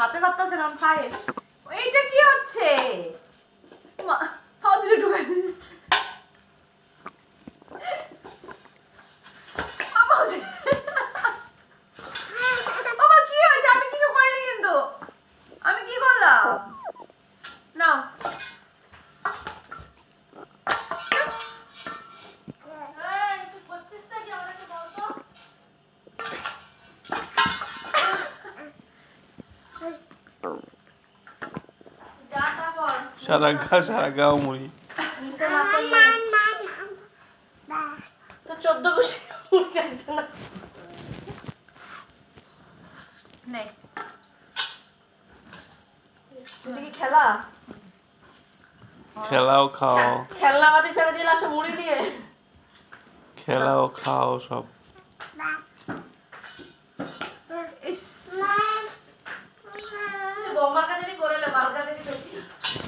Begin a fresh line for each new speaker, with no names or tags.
হাতে পারতাছে না খায়। এইটা কি হচ্ছে? মা হাত দিয়ে ঢুকাই দিচ্ছে। বাবা কি হয়েছে? আমি কিছু করিনি কিন্তু। আমি কি করলাম? নাও।
সারা গাও মুড়ি।
তো 14 বছর মুড়ি আসছে না।
নে
এটা কি খেলা?
খেলাও খাও,
খেলনা বাতি ছেড়ে দিয়ে লাস্টে মুড়ি দিয়ে।
খেলাও খাও সব।